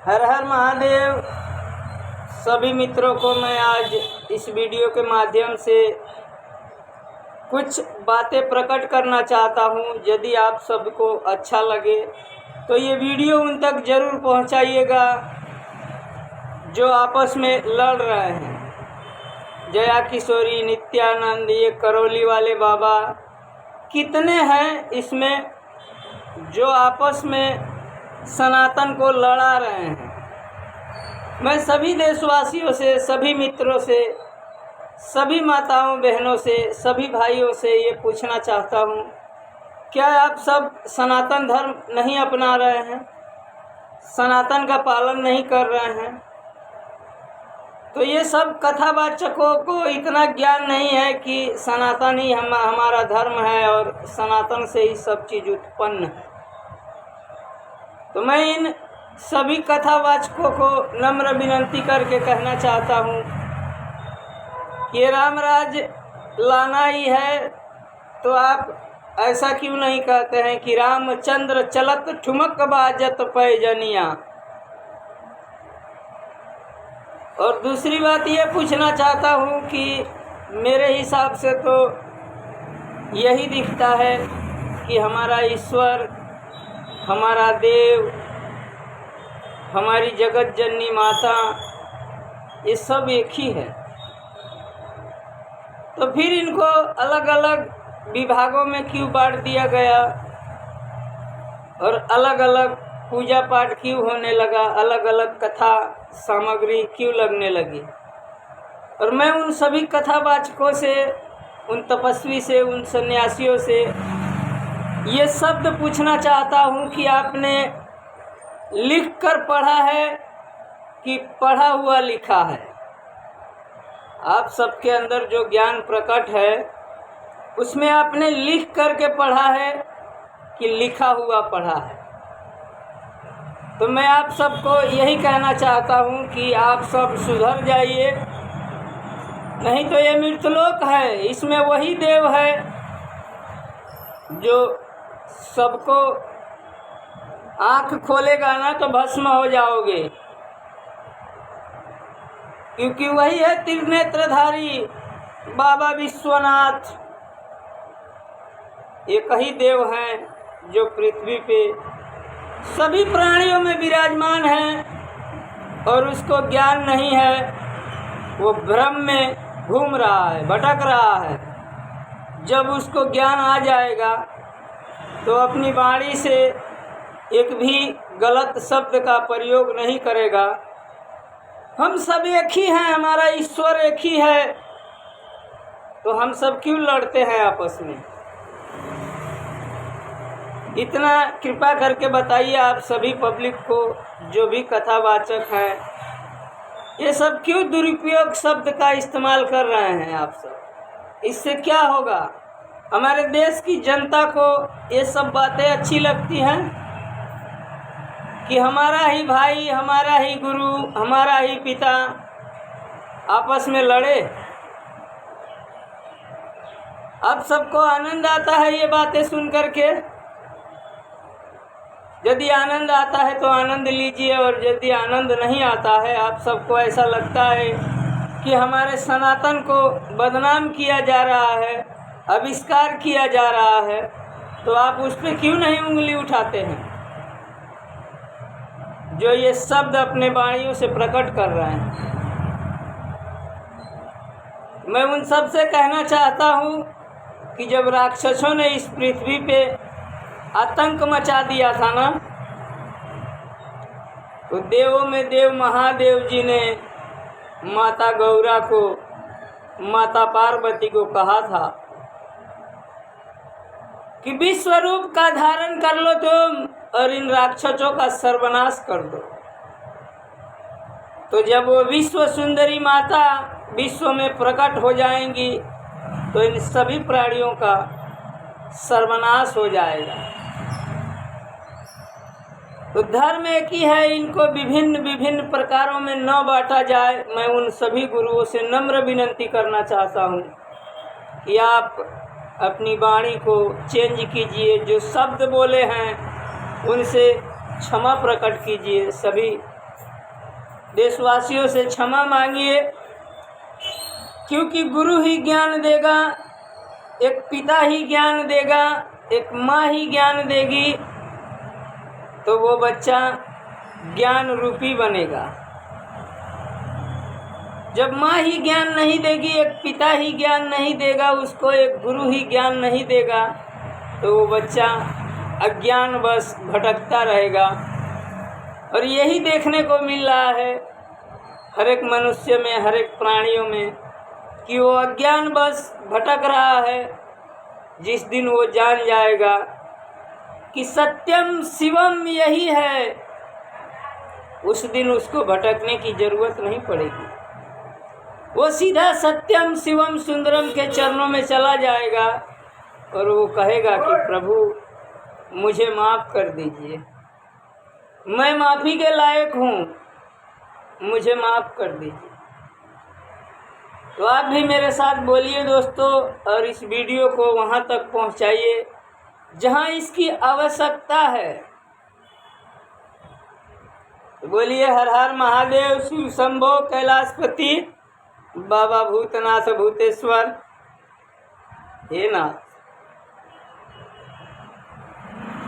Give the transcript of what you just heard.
हर हर महादेव। सभी मित्रों को मैं आज इस वीडियो के माध्यम से कुछ बातें प्रकट करना चाहता हूं। यदि आप सबको अच्छा लगे तो ये वीडियो उन तक ज़रूर पहुंचाइएगा जो आपस में लड़ रहे हैं। जया किशोरी, नित्यानंद, ये करौली वाले बाबा, कितने हैं इसमें जो आपस में सनातन को लड़ा रहे हैं। मैं सभी देशवासियों से, सभी मित्रों से, सभी माताओं बहनों से, सभी भाइयों से ये पूछना चाहता हूँ, क्या आप सब सनातन धर्म नहीं अपना रहे हैं? सनातन का पालन नहीं कर रहे हैं? तो ये सब कथावाचकों को इतना ज्ञान नहीं है कि सनातन ही हमारा धर्म है और सनातन से ही सब चीज़ उत्पन्न है। तो मैं इन सभी कथावाचकों को नम्र विनती करके कहना चाहता हूँ कि रामराज लाना ही है तो आप ऐसा क्यों नहीं कहते हैं कि रामचंद्र चलत ठुमक बाजत पैजनिया। और दूसरी बात ये पूछना चाहता हूँ कि मेरे हिसाब से तो यही दिखता है कि हमारा ईश्वर, हमारा देव, हमारी जगत जननी माता, ये सब एक ही है। तो फिर इनको अलग अलग विभागों में क्यों बांट दिया गया और अलग अलग पूजा पाठ क्यों होने लगा, अलग अलग कथा सामग्री क्यों लगने लगी? और मैं उन सभी कथावाचकों से, उन तपस्वी से, उन सन्यासियों से ये शब्द पूछना चाहता हूँ कि आपने लिख कर पढ़ा है कि पढ़ा हुआ लिखा है? आप सबके अंदर जो ज्ञान प्रकट है उसमें आपने लिख कर के पढ़ा है कि लिखा हुआ पढ़ा है? तो मैं आप सबको यही कहना चाहता हूँ कि आप सब सुधर जाइए, नहीं तो ये मृतलोक है, इसमें वही देव है जो सबको आँख खोलेगा ना तो भस्म हो जाओगे, क्योंकि वही है त्रिनेत्रधारी बाबा विश्वनाथ। एक ही देव हैं जो पृथ्वी पे सभी प्राणियों में विराजमान हैं और उसको ज्ञान नहीं है, वो भ्रम में घूम रहा है, भटक रहा है। जब उसको ज्ञान आ जाएगा तो अपनी वाणी से एक भी गलत शब्द का प्रयोग नहीं करेगा। हम सब एक ही हैं, हमारा ईश्वर एक ही है, तो हम सब क्यों लड़ते हैं आपस में? इतना कृपा करके बताइए आप सभी पब्लिक को, जो भी कथावाचक हैं, ये सब क्यों दुरुपयोग शब्द का इस्तेमाल कर रहे हैं आप सब? इससे क्या होगा? हमारे देश की जनता को ये सब बातें अच्छी लगती हैं कि हमारा ही भाई, हमारा ही गुरु, हमारा ही पिता आपस में लड़े? अब सबको आनंद आता है ये बातें सुन करके? यदि आनंद आता है तो आनंद लीजिए, और यदि आनंद नहीं आता है, आप सबको ऐसा लगता है कि हमारे सनातन को बदनाम किया जा रहा है, आविष्कार किया जा रहा है, तो आप उस पर क्यों नहीं उंगली उठाते हैं जो ये शब्द अपने वाणियों से प्रकट कर रहे हैं? मैं उन सब से कहना चाहता हूँ कि जब राक्षसों ने इस पृथ्वी पे आतंक मचा दिया था ना, तो देवों में देव महादेव जी ने माता गौरा को, माता पार्वती को कहा था कि विश्व रूप का धारण कर लो तुम और इन राक्षसों का सर्वनाश कर दो। तो जब वो विश्व सुंदरी माता विश्व में प्रकट हो जाएंगी तो इन सभी प्राणियों का सर्वनाश हो जाएगा। तो धर्म एक ही है, इनको विभिन्न विभिन्न प्रकारों में न बांटा जाए। मैं उन सभी गुरुओं से नम्र विनती करना चाहता हूँ कि आप अपनी वाणी को चेंज कीजिए, जो शब्द बोले हैं उनसे क्षमा प्रकट कीजिए। सभी देशवासियों से क्षमा मांगिए, क्योंकि गुरु ही ज्ञान देगा, एक पिता ही ज्ञान देगा, एक माँ ही ज्ञान देगी, तो वो बच्चा ज्ञान रूपी बनेगा। जब माँ ही ज्ञान नहीं देगी, एक पिता ही ज्ञान नहीं देगा उसको, एक गुरु ही ज्ञान नहीं देगा, तो वो बच्चा अज्ञानवश भटकता रहेगा। और यही देखने को मिल रहा है हर एक मनुष्य में, हर एक प्राणियों में, कि वो अज्ञानवश भटक रहा है। जिस दिन वो जान जाएगा कि सत्यम शिवम यही है, उस दिन उसको भटकने की जरूरत नहीं पड़ेगी। वो सीधा सत्यम शिवम सुंदरम के चरणों में चला जाएगा और वो कहेगा कि प्रभु मुझे माफ़ कर दीजिए, मैं माफ़ी के लायक हूँ, मुझे माफ़ कर दीजिए। तो आप भी मेरे साथ बोलिए दोस्तों, और इस वीडियो को वहाँ तक पहुँचाइए जहाँ इसकी आवश्यकता है। बोलिए हर हर महादेव, शिव शंभो कैलाशपति, बाबा भूतनाथ भूतेश्वर, हे नाथ।